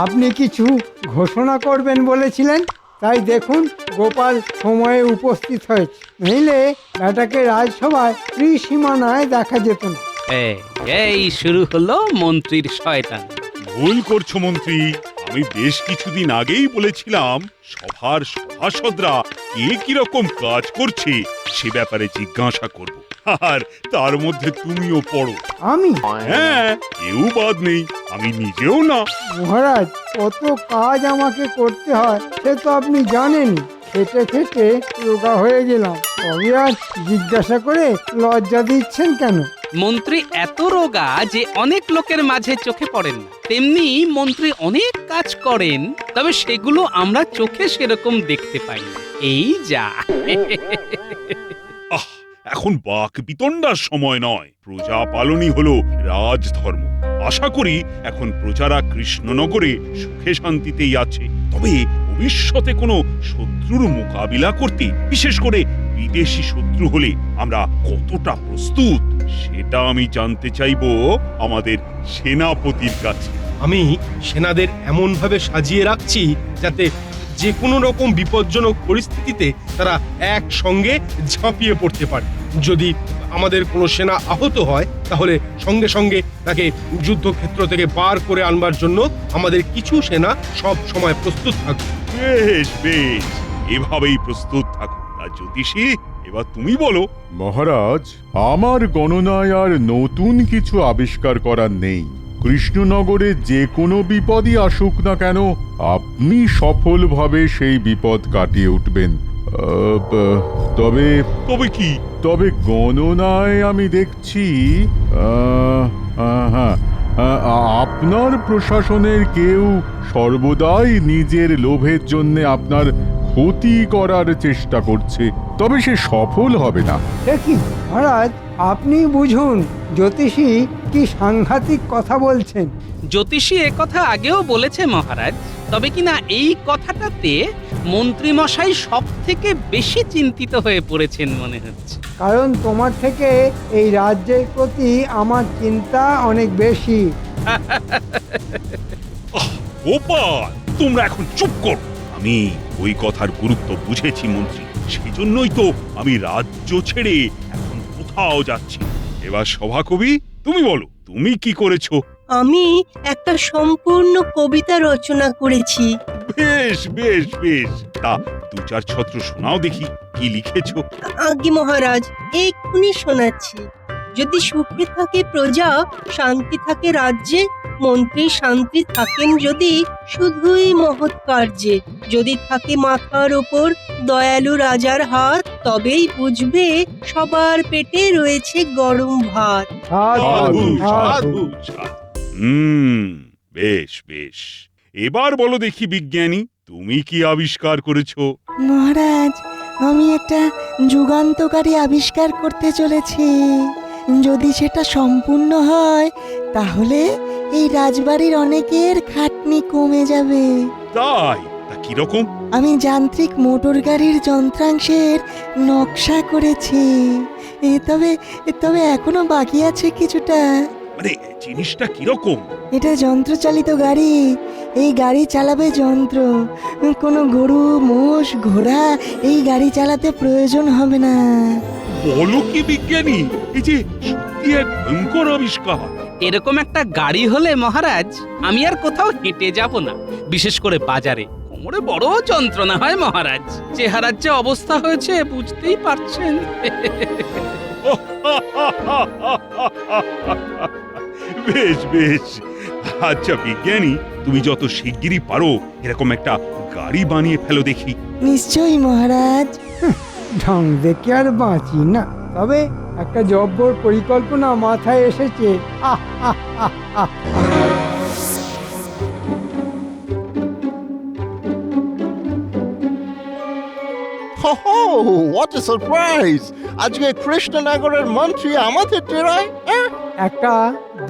আপনি কিছু ঘোষণা করবেন বলেছিলেন, তাই দেখুন গোপাল সময়ে উপস্থিত হয়েছে। নইলে ব্যাটাকে রাজসভায় ত্রিসীমানায় দেখা যেত না। এই শুরু হলো মন্ত্রীর শয়তান। ভুল করছো মন্ত্রী। আমি বেশ কিছুদিন আগেই বলেছিলাম সভার সভাসদরা কে কিরকম কাজ করছে সে ব্যাপারে জিজ্ঞাসা করব। আর তার মধ্যে তুমিও পড়ো। আমি? হ্যাঁ, কেউ বাদ নেই, আমি নিজেও না। মহারাজ, কত কাজ আমাকে করতে হয় সে তো আপনি জানেন। খেটে খেটে রোগা হয়ে গেলাম, তবে আর জিজ্ঞাসা করে লজ্জা দিচ্ছেন কেন? মন্ত্রী এত রোগা যে অনেক লোকের মাঝে চোখে পড়েন না। তেমনি মন্ত্রী অনেক কাজ করেন, তবে সেগুলো আমরা চোখে সেরকম দেখতে পাই না। এই যা। আহ, এখন বাক বিতণ্ডার সময় নয়। প্রজা পালনই হলো রাজধর্ম। আশা করি এখন প্রজারা কৃষ্ণনগরে সুখে শান্তিতেই আছে। তবে ভবিষ্যতে কোনো শত্রুর মোকাবিলা করতে, বিশেষ করে বিদেশি শত্রু হলে আমরা কতটা প্রস্তুত সেটা আমি জানতে চাইবো আমাদের সেনাপতির কাছে। আমি সেনাদের এমন ভাবে সাজিয়ে রাখছি যাতে যে কোনো রকম বিপজ্জনক পরিস্থিতিতে তারা একসঙ্গে ঝাঁপিয়ে পড়তে পারে। যদি আমাদের কোনো সেনা আহত হয় তাহলে সঙ্গে সঙ্গে তাকে যুদ্ধক্ষেত্র থেকে বার করে আনবার জন্য আমাদের কিছু সেনা সব সময় প্রস্তুত থাকবে। বেশ বেশ, এভাবেই প্রস্তুত থাকো। আর জ্যোতিষী, এবার তুমি বলো। মহারাজ, আমার গণনায় আর নতুন কিছু আবিষ্কার করার নেই। কৃষ্ণনগরে যে কোনো বিপদই আসুক না কেন, আপনি সফলভাবে সেই বিপদ কাটিয়ে উঠবেন। তবে তবে কি? তবে গণনায় আমি দেখছি হ্যাঁ, আপনার প্রশাসনের কেউ সর্বদাই নিজের লোভের জন্য আপনার ক্ষতি করার চেষ্টা করছে, তবে সে সফল হবে না। দেখি মহারাজ, আপনি বুঝুন জ্যোতিষী কি সাংঘাতিক কথা বলছেন। জ্যোতিষী কথা আগেও বলেছে মহারাজ, তবে কিনা এই কথাটাতে মন্ত্রী মশাই সব থেকে বেশি চিন্তিত হয়ে পড়েছেন মনে হচ্ছে। কারণ তোমার থেকে এই রাজ্যের প্রতি আমার চিন্তা অনেক বেশি। গোপাল, তোমরা এখন চুপ করো। আমি ওই কথার গুরুত্ব বুঝেছি মন্ত্রী, সেজন্যই তো আমি রাজ্য ছেড়ে এখন কোথাও যাচ্ছি। এবার সভাকবি, তুমি বলো, তুমি কি করেছো? আমি একটা সম্পূর্ণ কবিতা রচনা করেছি। বেশ বেশ বেশ, তা দু চার ছত্র শোনাও দেখি, কি লিখেছো? আজ্ঞে মহারাজ, এক্ষুনি শোনাচ্ছি। যদি সুখে থাকে প্রজা, শান্তি থাকে রাজ্যে, মন্ত্রী শান্তি থাকেন যদি শুধুই মহৎ কার্যে। যদি থাকে মাথার ওপর দয়ালু রাজার হাত, তবেই বুঝবে সবার পেটে রয়েছে গরম ভাত। সাধু, সাধু। বেশ বেশ, এবার বলো দেখি বিজ্ঞানী, তুমি কি আবিষ্কার করেছো? মহারাজ, আমি একটা যুগান্তকারী আবিষ্কার করতে চলেছি। যদি সেটা সম্পূর্ণ হয় তাহলে এই রাজবাড়ির অনেকের খাটনি কমে যাবে। তাই? তা কিরকম? আমি যান্ত্রিক মোটর গাড়ির যন্ত্রাংশের নকশা করেছি। তবে তবে এখনো বাকি আছে কিছুটা। মানে জিনিসটা কিরকম? এটা যন্ত্রচালিত গাড়ি। এই গাড়ি চালাবে যন্ত্র। কোনো গরু, মোষ, ঘোড়া এই গাড়ি চালাতে প্রয়োজন হবে না। বলো কি বিজ্ঞানী, এই যে সত্যি এক ভয়ঙ্কর আবিষ্কার। এরকম একটা গাড়ি হলে মহারাজ আমি আর কোথাও হেঁটে যাব না, বিশেষ করে বাজারে। কোমরে বড় যন্ত্রণা হয় মহারাজ। চেহারার যে অবস্থা হয়েছে বুঝতেই পারছেন। বেশ বেশ, আচ্ছা বিজ্ঞানী, তুমি যত শিগগিরই পারো এরকম একটা গাড়ি বানিয়ে ফেলো দেখি। নিশ্চয়ই মহারাজ। ঢং দেখে আর বাঁচি না। তবে একটা জব্বর পরিকল্পনা মাথায় এসেছে। আহ আহ আহ আহ। হো, what a surprise! আজকে কৃষ্ণনগরের মন্ত্রী আমাদের ডেরায়। একটা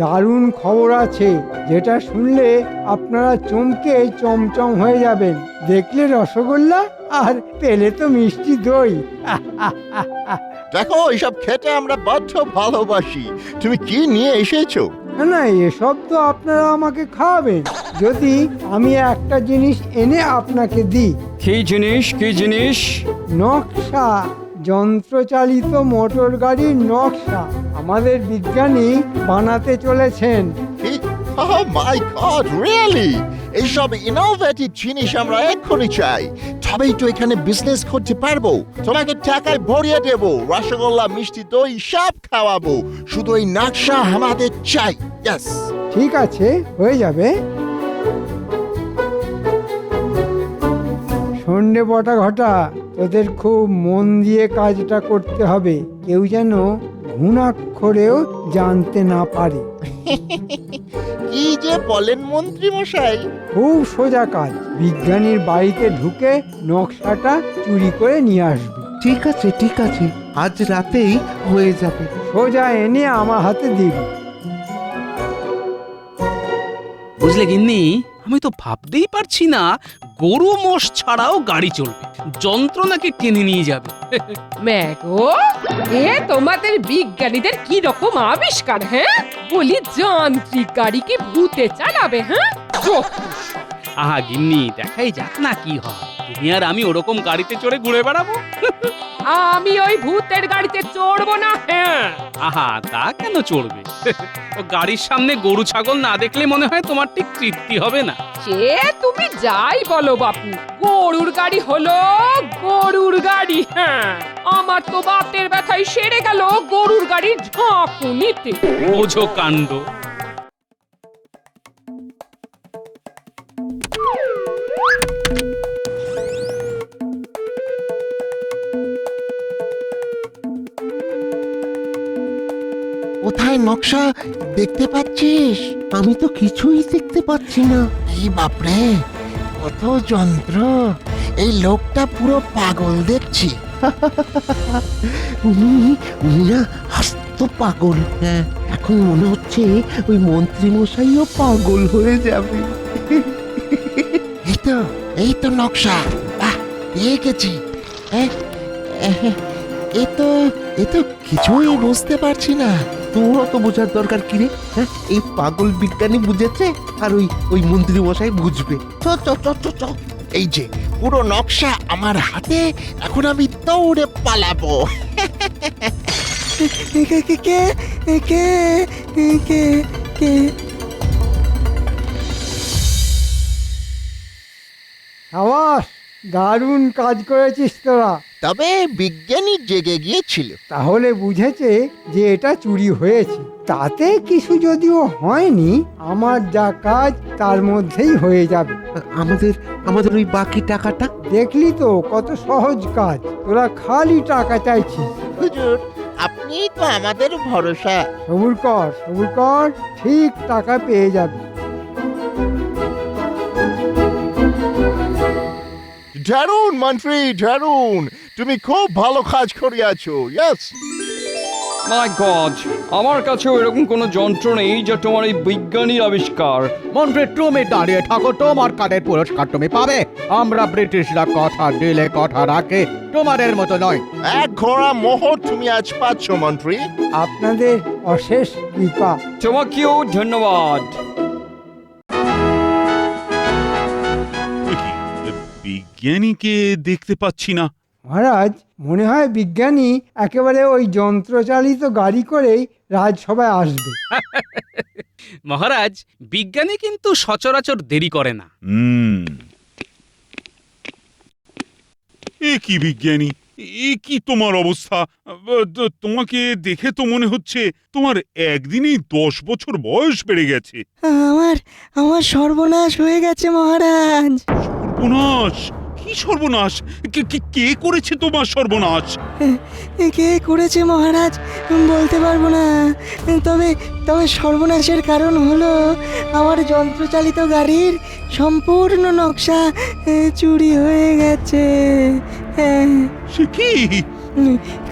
দারুণ খবর আছে, যেটা শুনলে আপনারা চমকে চমচম হয়ে যাবেন। দেখলে রসগোল্লা আর পেলে তো মিষ্টি দই। দেখো, এইসব খেতে আমরা বড্ড ভালোবাসি। তুমি কি নিয়ে এসেছো? না না, এসব তো আপনারা আমাকে খাওয়াবেন। যদি আমি একটা জিনিস এনে আপনাকে দিই। কি জিনিস কি জিনিস? নকশা, যন্ত্রচালিত মোটর গাড়ির নকশা আমাদের বিজ্ঞানী বানাতে চলেছেন। Oh my God, really? এইসব ইনোভেটিভ জিনিস আমরা এক্ষুনি চাই, তবেই তো এখানে বিজনেস করতে পারবো। তোমাকে টাকায় ভরিয়ে দেব, রসগোল্লা, মিষ্টি দই সব খাওয়াবো, শুধু এই নকশা আমাদের চাই। ইয়েস, ঠিক আছে, হয়ে যাবে। সন্ধ্যে বটা ঘটা, তোদের খুব মন দিয়ে কাজটা করতে হবে, কেউ যেন ঘুণাক্ষরেও জানতে না পারে। কি যে বলেন মন্ত্রী মশাই। খুব সোজা কাজ, বিজ্ঞানীর বাড়িতে ঢুকে নকশাটা চুরি করে নিয়ে আসবে। ঠিক আছে ঠিক আছে, আজ রাতেই হয়ে যাবে। সোজা এনে আমার হাতে দিবি। বুঝলে গিন্নি, আমি তো ভাবতেই পারছি না গরু মোষ ছাড়াও গাড়ি চলবে, যন্ত্র নাকি টেনে নিয়ে যাবে। ম্যাগো, এ তোমাদের বিজ্ঞানীদের কি রকম আবিষ্কার, হ্যাঁ? বলি যান্ত্রিক গাড়ি কি ভূতে চালাবে, হ্যাঁ? আহা গিন্নি, দেখাই যাক না কি হয়। তুমি আর আমি ওরকম গাড়িতে চড়ে ঘুরে বেড়াবো। আমি ওই ভূতের গাড়িতে চড়বো না, হ্যাঁ। আহা, তা কেন চড়বে? ও গাড়ির সামনে গরু ছাগল না দেখলে মনে হয় তোমার ঠিক তৃপ্তি হবে না। সে তুমি যাই বলো বাপু, গরুর গাড়ি হলো গরুর গাড়ি, হ্যাঁ। আমার তো বাতের ব্যথায় সেরে গেল গরুর গাড়ির ঝাঁকুনিতে। বোঝো কাণ্ড। কোথায় নকশা দেখতে পাচ্ছিস? আমি তো কিছুই দেখতে পাচ্ছি না। এই বাপরে, কত যন্ত্র! এই লোকটা পুরো পাগল দেখছি। উনি উনি না হাস্ত পাগল। হ্যাঁ, এখন মনে হচ্ছে ওই মন্ত্রী মশাইও পাগল হয়ে যাবে। এই তো নকশা, বাহ, পেয়ে গেছি। এ তো কিছুই বুঝতে পারছি না। তোর তো বোঝার দরকার কি রে? হ্যাঁ, এই পাগল বিজ্ঞানী বুঝেছে, আর ওই মন্ত্রী মশাই বুঝবে। চ চ চ চ চ। এই যে পুরো নকশা আমার হাতে, এখন আমি দৌড়ে পালাবো। কে কে কে কে কে কে? সাবাস, দারুণ কাজ করেছিস তোরা। তবে বিজ্ঞানী জেগে গিয়েছিল। তাহলে বুঝেছে যে এটা চুরি হয়েছে। তাতে কিছু যদিও হয়নি, আমার যা কাজ তার মধ্যেই হয়ে যাবে। আমাদের আমাদের ওই বাকি টাকাটা? দেখলি তো কত সহজ কাজ, তোরা খালি টাকা চাইছিস। হুজুর, আপনি তো আমাদের ভরসা। সবুর কর, ঠিক টাকা পেয়ে যাবে। দারুণ মন্ত্রী, দারুণ! তুমি খুব ভালো কাজ করিয়াছো। ইয়েস। মাই গড, আমার কাছেও এরকম কোনো যন্ত্র নেই যে তোমার এই বিজ্ঞানীর আবিষ্কার। মন্ত্রী, তুমি দাঁড়িয়ে থাকো, তোমার কাজের পুরস্কার তুমি পাবে। আমরা ব্রিটিশরা কথা দিলে কথা রাখে, তোমাদের মতো নয়। এক ঘোড়া মোহর তুমি আজ পাচ্ছ মন্ত্রী। আপনাদের অশেষ কৃপা। তোমাকেও ধন্যবাদ। বিজ্ঞানীকে দেখতে পাচ্ছি না। মহারাজ, মনে হয় বিজ্ঞানী একেবারে ওই যন্ত্রচালিত গাড়ি করেই রাজসভায় আসবে। মহারাজ, বিজ্ঞানী কিন্তু সচরাচর দেরি করে না। এ কি বিজ্ঞানী, এ কি তোমার অবস্থা? তোমাকে দেখে তো মনে হচ্ছে তোমার একদিনেই 10 বছর বয়স বেড়ে গেছে। আমার সর্বনাশ হয়ে গেছে মহারাজ। সর্বনাশ? কি সর্বনাশ? কে করেছে তোমার সর্বনাশ? কে করেছে মহারাজ বলতে পারবো না, তবে সর্বনাশের কারণ হলো আমার যন্ত্রচালিত গাড়ির সম্পূর্ণ নকশা চুরি হয়ে গেছে। সে কি?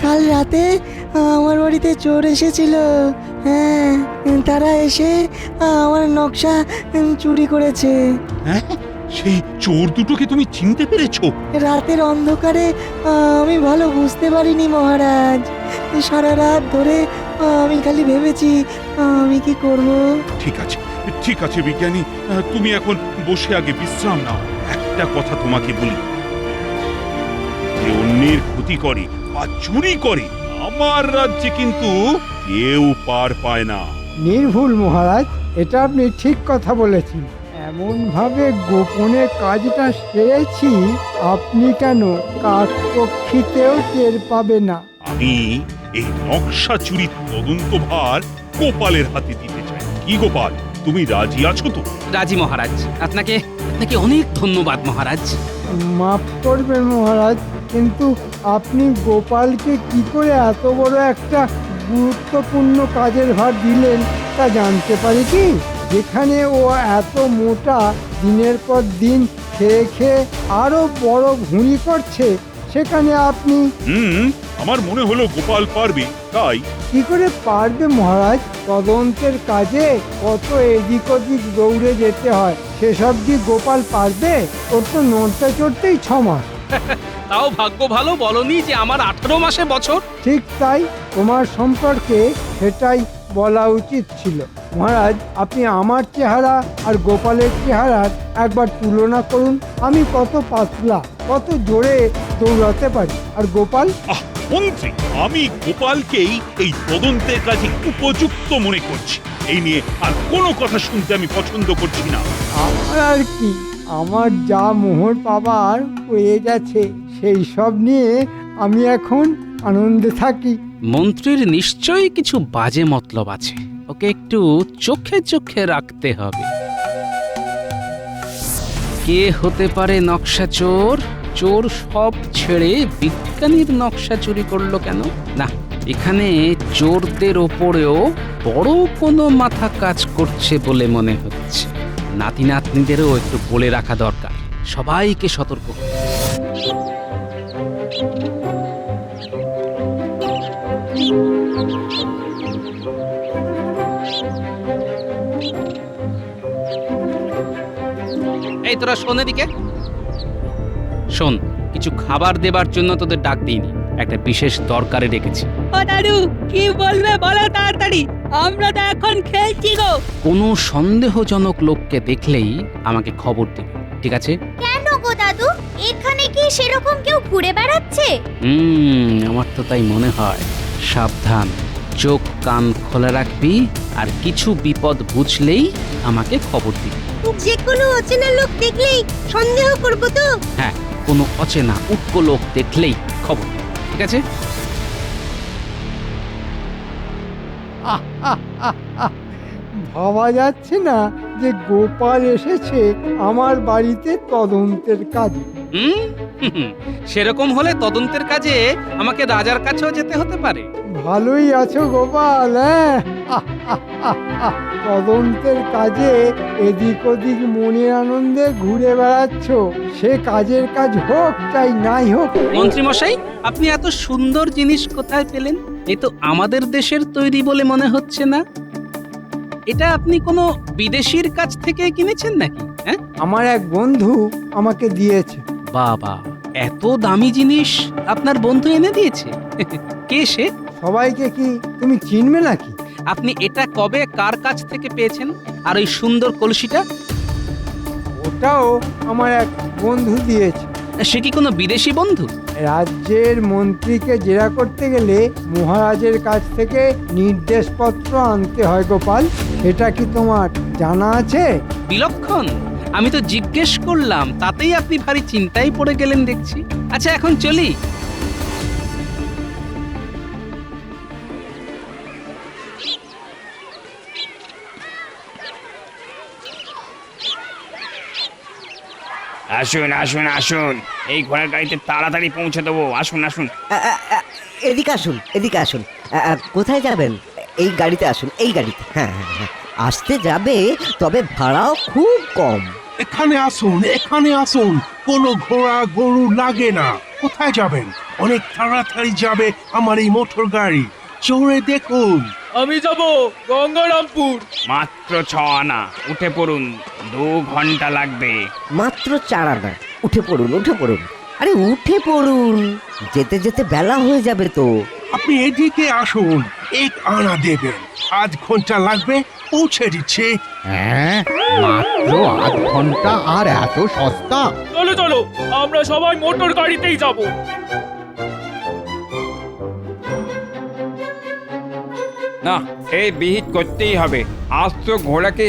কাল রাতে আমার বাড়িতে চোর এসেছিল। হ্যাঁ, তারা এসে আমার নকশা চুরি করেছে। হ্যাঁ, সেই চোর দুটোকে তুমি চিনতে পেরেছো? রাতের অন্ধকারে আমি ভালো বুঝতে পারিনি মহারাজ। সারা রাত ধরে আমি খালি ভেবেছি আমি কি করব। ঠিক আছে, ঠিক আছে বিজ্ঞানী, তুমি এখন বসে আগে বিশ্রাম নাও। একটা কথা তোমাকে বলি, যে অন্যের ক্ষতি করে বা চুরি করে আমার রাজ্যে কিন্তু কেউ পার পায় না। নির্ভুল মহারাজ, এটা আপনি ঠিক কথা বলেছেন। এমন ভাবে গোপনে কাজটা সেরেছি, আপনি কেন কাকপক্ষীতেও টের পাবে না। আমি এই নকশা চুরির তদন্তভার গোপালের হাতে দিতে চাই। কি গোপাল, তুমি রাজি আছো তো? রাজি মহারাজ। আপনাকে আপনাকে অনেক ধন্যবাদ মহারাজ। মাফ করবেন মহারাজ, কিন্তু আপনি গোপালকে কি করে এত বড় একটা গুরুত্বপূর্ণ কাজের ভার দিলেন তা জানতে পারি কি? যেখানে ও এত মোটা, দিনের পর দিন খেয়ে খেয়ে আরো বড় ভুঁড়ি করছে, সেখানে আপনি আমার মনে হলো গোপাল পারবে, তাই। কি করে পারবে মহারাজ? তদন্তের কাজে কত এদিক ওদিক দৌড়ে যেতে হয়, সেসব কি গোপাল পারবে? ওর তো নড়তে চড়তেই 6 মাস। তাও ভাগ্য ভালো বলনি যে আমার 18 মাসে বছর। ঠিক তাই, তোমার সম্পর্কে সেটাই বলা উচিত ছিল। মহারাজ, আপনি আমার চেহারা আর গোপালের চেহারার একবার তুলনা করুন। আমি কত পাতলা, কত জোরে দৌড়াতে পারি, আর গোপাল। মন্ত্রী, আমি গোপালকেই এই তদন্তের কাজে উপযুক্ত মনে করছি। এই নিয়ে আর কোনো কথা শুনতে আমি পছন্দ করছি না। আমার আর কি, আমার যা মোহর পাবার হয়ে গেছে, সেই সব নিয়ে আমি এখন আনন্দে থাকি। মন্ত্রীর নিশ্চয়ই কিছু বাজে মতলব আছে, ওকে একটু চোখে চোখে রাখতে হবে। কে হতে পারে নকশা চোর? চোর সব ছেড়ে বিজ্ঞানীর নকশা চুরি করলো কেন? না, এখানে চোরদের ওপরেও বড় কোনো মাথা কাজ করছে বলে মনে হচ্ছে। নাতি নাতনিদেরও একটু বলে রাখা দরকার, সবাইকে সতর্ক করতে। এই তোরা শোন এদিকে শোন, কিছু খাবার দেবার জন্য তোদের ডাক দিইনি, একটা বিশেষ দরকারে ডেকেছি। ও দাদু, কি বলবে বলো তাড়াতাড়ি, আমরা তো এখন খেলছি গো। কোনো সন্দেহজনক লোককে দেখলেই আমাকে খবর দিবে, ঠিক আছে? কেন গো দাদু, এখানে কি সেরকম কেউ ঘুরে বেড়াচ্ছে? আমার তো তাই মনে হয়। সাবধান, চোখ কান খোলা রাখবি, আর কিছু বিপদ বুঝলেই আমাকে খবর দিবি। যে কোনো অচেনা লোক দেখলেই সন্দেহ করবো তো? হ্যাঁ, কোনো অচেনা উটকো লোক দেখলেই খবর, ঠিক আছে? ভাবা যাচ্ছে না যে গোপাল এসেছে আমার বাড়িতে তদন্তের কাজে। সেরকম হলে তদন্তের কাজে আমাকে রাজার কাছেও যেতে হতে পারে। ভালোই আছো গোপাল, হ্যাঁ? তদন্তের কাজে এদিক ওদিক মনের আনন্দে ঘুরে বেড়াচ্ছ, সে কাজের কাজ হোক চাই নাই হোক। মন্ত্রী মশাই, আপনি এত সুন্দর জিনিস কোথায় পেলেন? এ তো আমাদের দেশের তৈরি বলে মনে হচ্ছে না। এটা আপনি কোনো বিদেশির কাছ থেকে কিনেছেন নাকি? হ্যাঁ, আমার এক বন্ধু আমাকে দিয়েছে। বাবা, এত দামি জিনিস আপনার বন্ধু এনে দিয়েছে? কে সে? সবাইকে কি তুমি চিনবে নাকি? আপনি এটা কবে কার কাছ থেকে পেয়েছেন? আর ওই সুন্দর কলসিটা? ওটাও আমার এক বন্ধু দিয়েছে। সে কি কোনো বিদেশি বন্ধু? রাজ্যের মন্ত্রীকে জেরা করতে গেলে মহারাজের কাছ থেকে নির্দেশপত্র আনতে হয় গোপাল, এটা কি তোমার জানা আছে? বিলক্ষণ, আমি তো জিজ্ঞেস করলাম, তাতেই আপনি ভারী চিন্তায় পড়ে গেলেন দেখছি। আচ্ছা, এখন চলি। আসুন আসুন আসুন, এই ঘোড়ার গাড়িতে তাড়াতাড়ি পৌঁছে দেবো। আসুন আসুন। এদিকে আসুন, এদিকে আসুন। কোথায় যাবেন? এই গাড়িতে আসুন, এই গাড়িতে। হ্যাঁ হ্যাঁ হ্যাঁ, আসতে যাবে, তবে ভাড়াও খুব কম। এখানে আসুন, এখানে আসুন, কোনো ঘোড়া গরু লাগে না। কোথায় যাবেন? অনেক তাড়াতাড়ি যাবে আমার এই মোটর গাড়ি। চড়ে দেখুন। আমি যাব গঙ্গারামপুর। মাত্র 6 আনা, উঠে পড়ুন, 2 ঘন্টা লাগবে। মাত্র 4 আনা, উঠে পড়ুন, উঠে পড়ুন। আরে উঠে পড়ুন, যেতে যেতে বেলা হয়ে যাবে তো। আপনি এদিকে আসুন, 1 আনা দেবেন। 8 ঘন্টা লাগবে, পৌঁছে দিচ্ছে। হ্যাঁ, মাত্র আধ ঘন্টা আর এত সস্তা। চলো চলো, আমরা সবাই মোটর গাড়িতেই যাব। না, এই বিহিত করতেই হবে। আজ তো ঘোড়াকে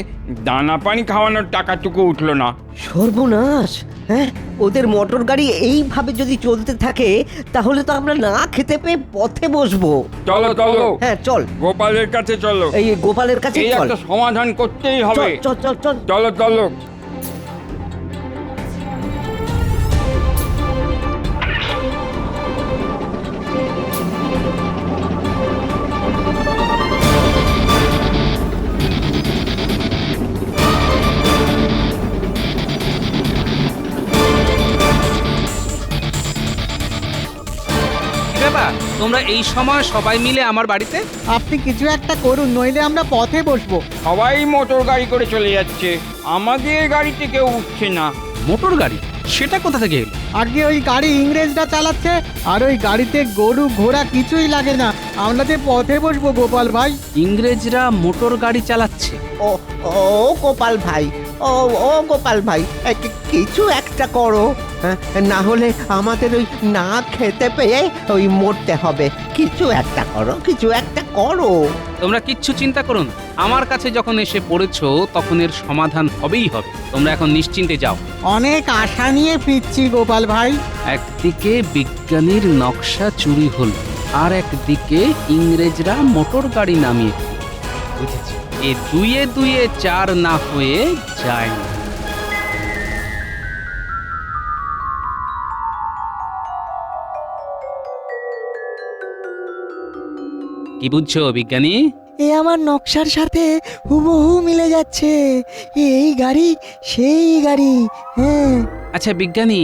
দানা পানি খাওয়ানোর টাকাটুকু উঠলো না। সর্বনাশ! হ্যাঁ, ওদের মোটর গাড়ি এইভাবে যদি চলতে থাকে তাহলে তো আমরা না খেতে পেয়ে পথে বসবো। চলো চলো, হ্যাঁ চল, গোপালের কাছে চলো। এই গোপালের কাছে এই চল। একটা সমাধান করতেই হবে। চল চল চল। চলো চলো। কি ব্যাপার, তোমরা এই সময় সবাই মিলে আমার বাড়িতে? আপনি কিছু একটা করুন, নইলে আমরা পথে বসবো। সবাই মোটর গাড়ি করে চলে যাচ্ছে, আমাদের গাড়িতে কেউ উঠছে না। মোটর গাড়ি? সেটা কোথা থেকে এলো? আগে ওই গাড়ি ইংরেজরা চালাচ্ছে, আর ওই গাড়িতে গরু ঘোড়া কিছুই লাগে না। আমরা যে পথে বসবো গোপাল ভাই। ইংরেজরা মোটর গাড়ি চালাচ্ছে? ও ও গোপাল ভাই, ও ও গোপাল ভাই, কিছু একটা করো, হ্যাঁ, না হলে আমাদের ওই না খেতে পেয়ে ওই মরতে হবে। কিছু একটা করো, কিছু একটা করো। তোমরা কিচ্ছু চিন্তা করো না, আমার কাছে যখন এসে পড়েছো তখন এর সমাধান হবেই হবে। তোমরা এখন নিশ্চিন্তে যাও। অনেক আশা নিয়ে ফিরছি গোপাল ভাই। একদিকে বিজ্ঞানীর নকশা চুরি হলো, আর একদিকে ইংরেজরা মোটর গাড়ি নামিয়ে দিল। বুঝেছি, এ দুয়ে দুয়ে চার না হয়ে যায় না। কি বুঝছো বিজ্ঞানী? এ আমার নকশার সাথে হুবহু মিলে যাচ্ছে। এই গাড়ি সেই গাড়ি। হ্যাঁ। আচ্ছা বিজ্ঞানী,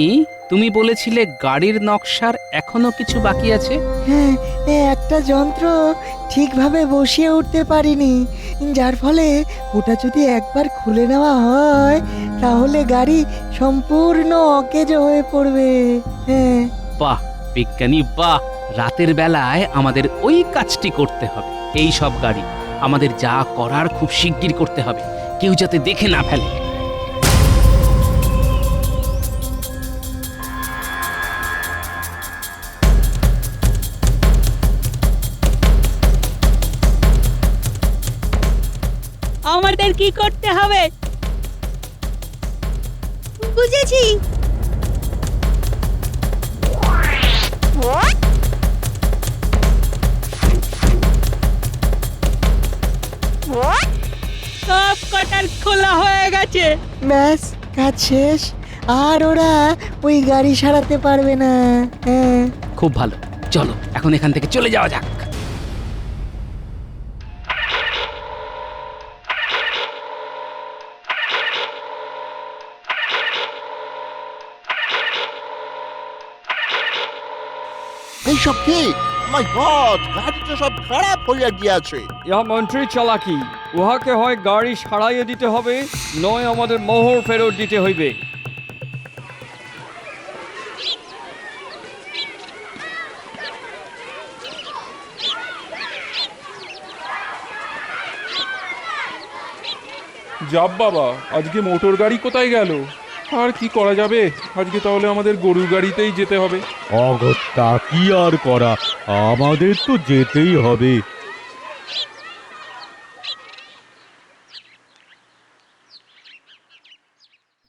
তুমি বলেছিলে গাড়ির নকশার এখনো কিছু বাকি আছে। হ্যাঁ, একটা যন্ত্র ঠিকভাবে বসিয়ে উঠতে পারিনি, যার ফলে ওটা যদি একবার খুলে নেওয়া হয় তাহলে গাড়ি সম্পূর্ণ অকেজো হয়ে পড়বে। হ্যাঁ। বাহ বিজ্ঞানী বাহ, রাতের বেলায় আমাদের ওই কাজটি করতে হবে। এই সব গাড়ি আমাদের যা করার খুব শিগগির করতে হবে, কেউ যাতে দেখে না ফেলে। আমাদের কি করতে হবে? বুঝেছি। সব কটার খোলা হয়ে গেছে। ব্যাস, কাজ শেষ। আর ওরা ওই গাড়ি সারাতে পারবে না। হ্যাঁ। খুব ভালো, চলো এখন এখান থেকে চলে যাওয়া যাক। এইসব কি? মাই গড, গাড়িটা সব খারাপ হইয়া গিয়াছে। ইহা মন্ত্রীর চালাকি। উহাকে হয় গাড়ি সারাইয়ে দিতে হবে, নয় আমাদের মোহর ফেরত দিতে হইবে। যাব বাবা, আজকে মোটর গাড়ি কোথায় গেল? আর কি করা যাবে, আজকে তাহলে আমাদের গরুর গাড়িতেই যেতে হবে। অগত্যা কি আর করা, আমাদের তো যেতেই হবে।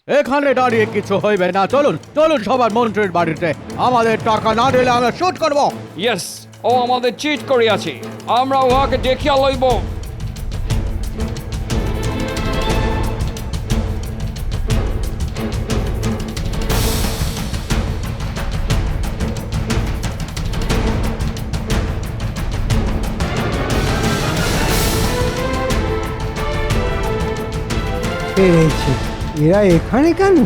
এখানে দাঁড়িয়ে কিছু হইবে না, চলুন চলুন সবার মন্ত্রীর বাড়িতে। আমাদের টাকা না দিলে আমরা শুট করব। ইয়েস, ও আমাদের চিট করিয়াছে, আমরা উহাকে দেখিয়া লইব। পেরেছে। এরা এখানে কেন?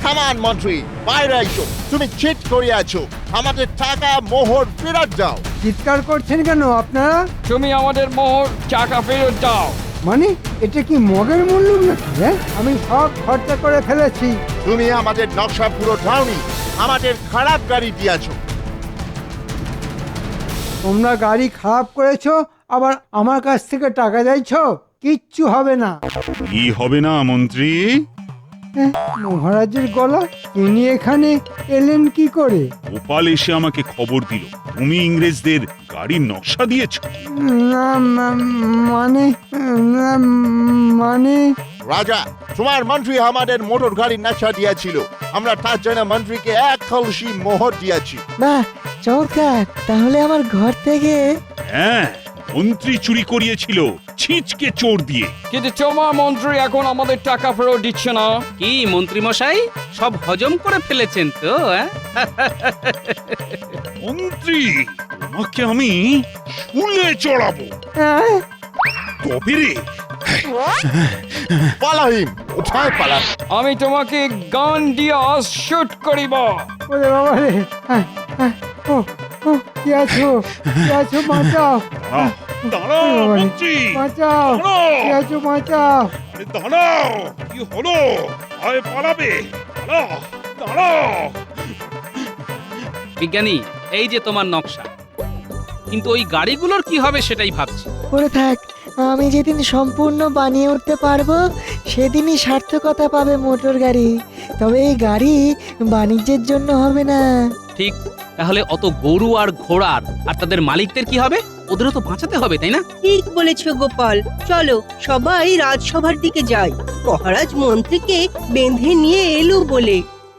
কামান মন্ত্রী, বাইরে আইসো। তুমি চিট করিয়াছো, আমাদের টাকা মোহর ফেরত দাও। চিৎকার করছেন কেন আপনারা? তুমি আমাদের মোহর টাকা ফেরত দাও। মানে এটা কি মগের মূল্য নাকি? হ্যাঁ, আমি সব খরচা করে ফেলেছি। তুমি আমাদের নকশা পুরো দাওনি, আমাদের খারাপ গাড়ি দিয়াছো। তোমরা গাড়ি খারাপ করেছো, আবার আমার কাছ থেকে টাকা চাইছো? কিচ্ছু হবে না। কি হবে না মন্ত্রী? মহারাজের গলা, তিনি এখানে এলেন কি করে? গোপাল এসে আমাকে খবর দিল তুমি ইংরেজদের গাড়ির নকশা দিয়েছো। না মানে না, মানে রাজা, তোমার মন্ত্রী আমাদের মোটর গাড়ির নকশা দিয়েছিল, আমরা তার জন্য মন্ত্রীকে 1 কলসি মোহর দিয়েছি। বাহ, চমৎকার। তাহলে আমার ঘর থেকে হ্যাঁ, মন্ত্রী চুরি করিয়েছিল ছিচকে চোর দিয়ে। কিন্তু তোমার মন্ত্রী এখন আমাদের টাকা ফেরত দিচ্ছে না। কি মন্ত্রী মশাই, সব হজম করে ফেলেছেন তো? মন্ত্রী, তোমাকে আমি শুলে চড়াবো। তবে রে, পালাহিম, কোথায় পালা? আমি তোমাকে গান দিয়ে শুট করিব। ওরে বাবা রে, ও ও কি আছো, কি আছো, বাঁচাও, দাঁড়াও মন্ত্রী, বাঁচাও, কি আছো, বাঁচাও। আরে দাঁড়াও, কি হলো? আয় পালাবে, দাঁড়াও, দাঁড়াও। বিজ্ঞানী, এই যে তোমার নকশা, কিন্তু ওই গাড়িগুলোর কি হবে সেটাই ভাবছি। পড়ে থাক, আমি যেদিন সম্পূর্ণ বানিয়ে উঠতে পারবো সেদিনই সার্থকতা পাবে মোটর গাড়ি। তবে এই গাড়ি বাণিজ্যের জন্য হবে না। ঠিক, তাহলে অত গরু আর ঘোড়ার আর তাদের মালিকদের কি হবে? ওদেরও তো বাঁচাতে হবে, তাই না? ঠিক বলেছো গোপাল, চলো সবাই রাজসভার দিকে যাই। মহারাজ মন্ত্রীকে বেঁধে নিয়ে এলো বলে